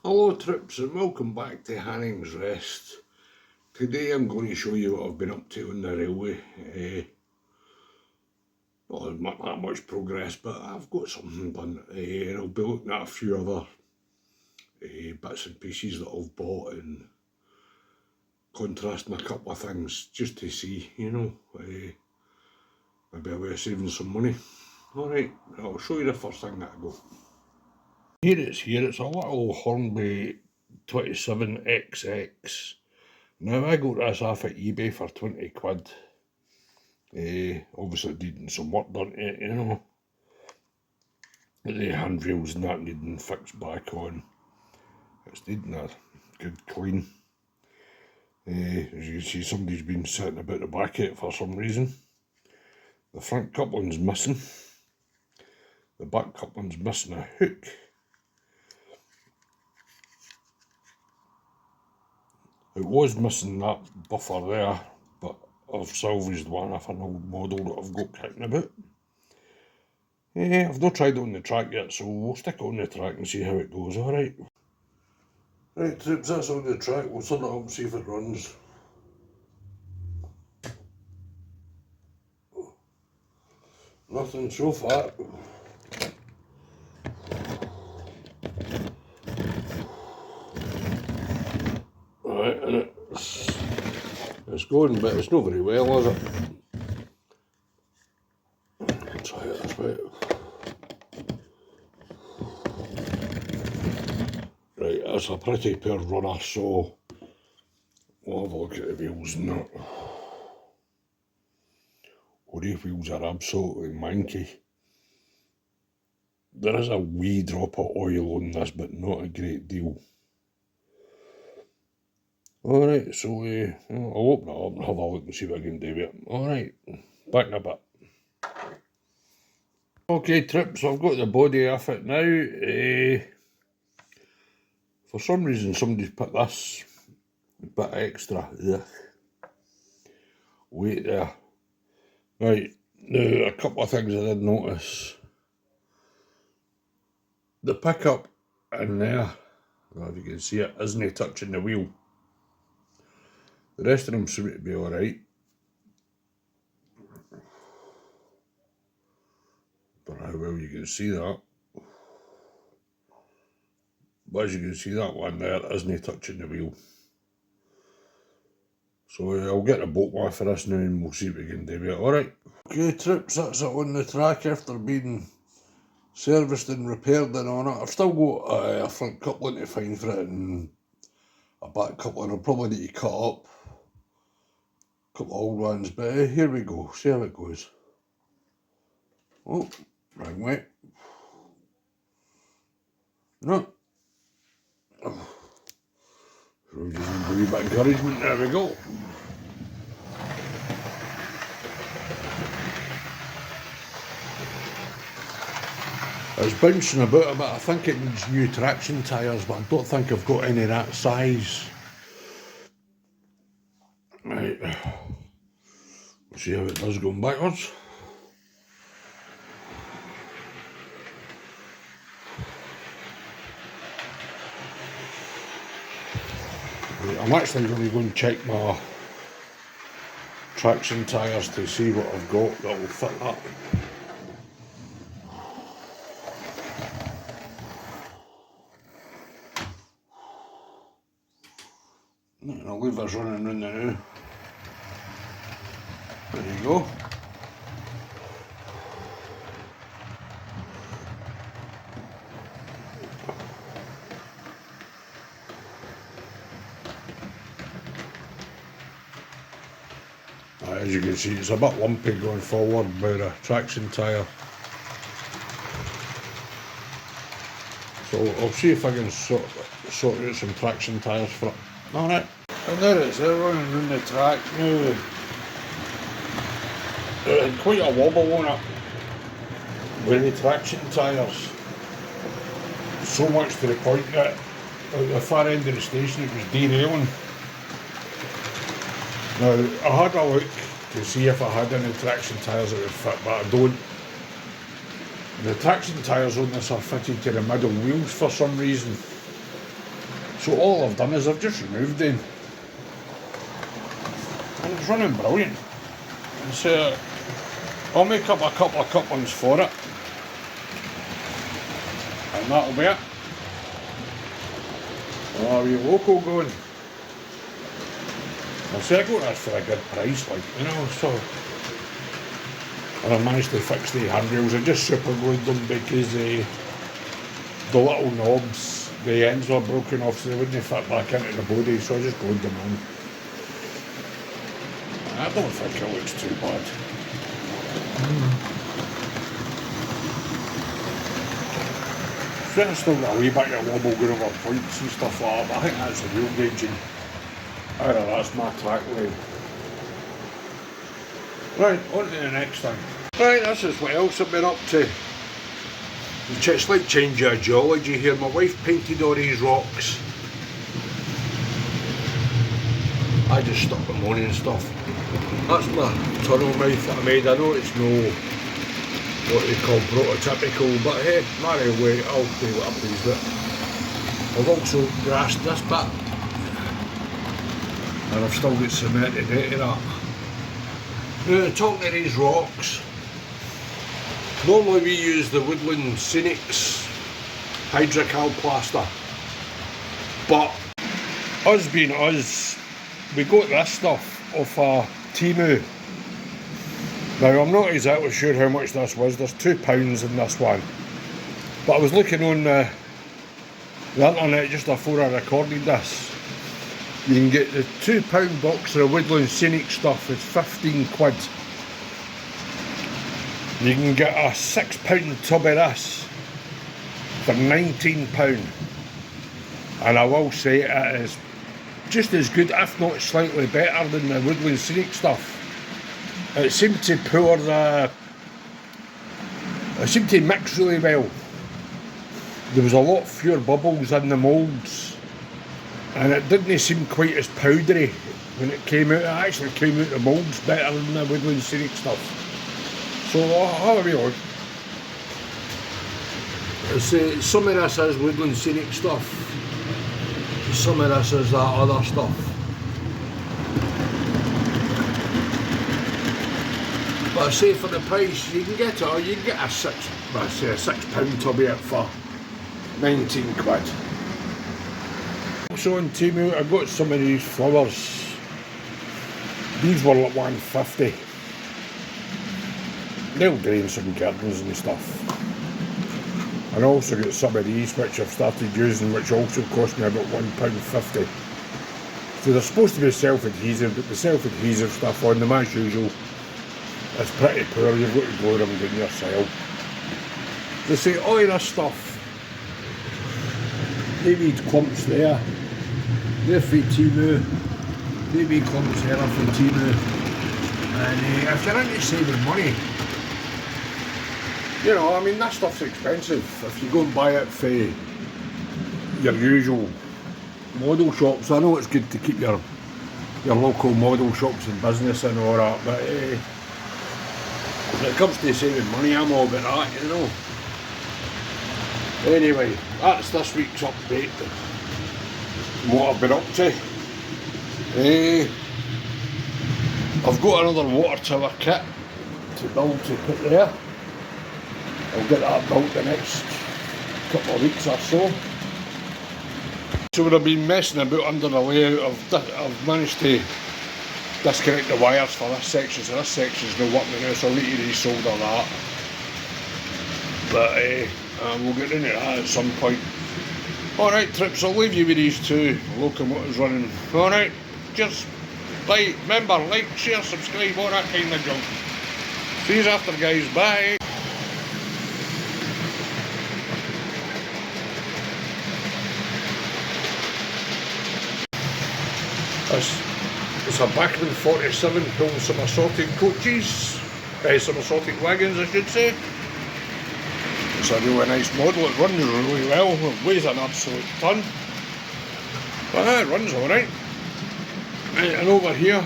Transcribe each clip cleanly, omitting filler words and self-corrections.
Hello trips and welcome back to Hanning's Rest. Today I'm going to show you what I've been up to on the railway. Not that much progress, but I've got something done. And I'll be looking at a few other bits and pieces that I've bought and contrasting a couple of things just to see, maybe a way of saving some money. Alright, I'll show you the first thing that I got. Here, it's a little Hornby 27XX. Now I got this off at eBay for 20 quid. Obviously needing some work done to it, The handrails and that needing fixed back on. It's needing a good clean. As you can see, somebody's been sitting about the back of it for some reason. The front coupling's missing. The back coupling's missing a hook. It was missing that buffer there, but I've salvaged one off an old model that I've got kicking about. I've not tried it on the track yet, so we'll stick it on the track and see how it goes, alright? Right, troops, that's on the track. We'll turn it up and see if it runs. Nothing so far. Right, and it's going, but it's not very well, is it? Try it this way. Right, that's a pretty poor runner, so we'll have a look at the wheels and that. These wheels are absolutely manky. There is a wee drop of oil on this, but not a great deal. Alright, so I'll open it up and have a look and see what I can do with it. Alright, back in a bit. Okay, trips, I've got the body off it now. For some reason, somebody's put this bit extra weight there. Right, now a couple of things I did notice. The pickup in there, I don't know if you can see it, isn't touching the wheel. The rest of them seem to be alright. Don't know how well you can see that. But as you can see, that one there isn't touching the wheel. So I'll get a bolt off for this now and we'll see what we can do with it, alright? Okay trips, that's it on the track after being serviced and repaired and on it. I've still got a front coupling to find for it and a back coupling. I'll probably need to cut up a couple of old ones, but here we go, see how it goes. Oh, wrong way. No. Oh. So just a wee bit of encouragement, there we go. It's bouncing about a bit. I think it needs new traction tyres, but I don't think I've got any of that size. Right, we'll see how it does going backwards. Right, I'm actually going to go and check my traction tyres to see what I've got that will fit that. And I'll leave this running round there now. There you go. As you can see, it's a bit lumpy going forward by the traction tyre. So I'll see if I can sort out some traction tyres for it. Alright. And there it is, running round the track now. It had quite a wobble on it with the traction tyres. So much to the point that at the far end of the station it was derailing. Now, I had a look to see if I had any traction tyres that would fit, but I don't. The traction tyres on this are fitted to the middle wheels for some reason. So all I've done is I've just removed them. And it's running brilliant. And so I'll make up a couple of couplings for it. And that'll be it. Oh, wee local going. I said I got this for a good price, like, you know, so. And I managed to fix the handrails. I just super glued them because the little knobs, the ends were broken off, so they wouldn't fit back into the body, so I just glued them on. I don't think it looks too bad. It's still got a wee bit of wobble going over points and stuff like that, but I think that's the real gauging. That's my track line. Right, on to the next thing. Right, this is what else I've been up to. It's like change of geology here. My wife painted all these rocks. I just stuck them on and stuff. That's my tunnel mouth that I made. I know it's no what they call prototypical, but hey, marry away, I'll do what I please with it. I've also grassed this bit. And I've still got cement to do to that. Now, talking to these rocks, normally we use the Woodland Scenics Hydrocal plaster, but us being us, we got this stuff off Temu. Now, I'm not exactly sure how much this was. There's £2 in this one, but I was looking on the internet just before I recorded this. You can get the £2 box of Woodland Scenic stuff, it's 15 quid. You can get a £6 tub of this for £19. And I will say it is just as good, if not slightly better than the Woodland Scenic stuff. It seemed to pour it seemed to mix really well. There was a lot fewer bubbles in the moulds. And it didn't seem quite as powdery when it came out. It actually came out the moulds better than the Woodland Scenic stuff. So I'll have a wee look. Some of this is Woodland Scenic stuff. Some of this is that other stuff. But I say for the price, you can get it, or you can get a £6 tub of it for 19 quid. Also on Temu, I got some of these flowers. These were like £1.50. They'll drain some gardens and stuff. And I also got some of these which I've started using, which also cost me about £1.50. So they're supposed to be self-adhesive, but the self-adhesive stuff on them, as usual, is pretty poor. You've got to glue them down yourself. They say all of this stuff, they need clumps there. They're for Temu. They be clumps there for Temu. And if you're into saving money, you know, I mean, that stuff's expensive. If you go and buy it for your usual model shops, I know it's good to keep your local model shops in business and all that, but when it comes to saving money, I'm all about that, you know. Anyway, that's this week's update. What I've been up to. I've got another water tower kit to build to put there. I'll get that built the next couple of weeks or so. So when I've been messing about under the layout, I've managed to disconnect the wires for this section, so this section's not working now, so I'll need to resolder that. But we'll get into that at some point. Alright trips, I'll leave you with these two locomotives running. Alright, just remember, like, share, subscribe, all that kind of junk. See you after guys, bye. It's a Bachmann 47 pulling some assorted coaches, some assorted wagons I should say. It's a really nice model, it runs really well, it weighs an absolute ton. But it runs alright. Right, and over here,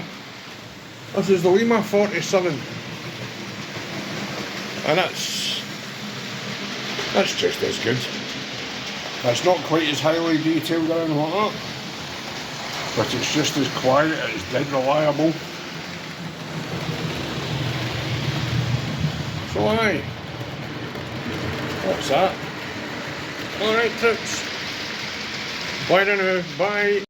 this is the Lima 47. And that's just as good. It's not quite as highly detailed or anything like that, but it's just as quiet, it's dead reliable. So aye, what's that? Alright troops, bye now, bye.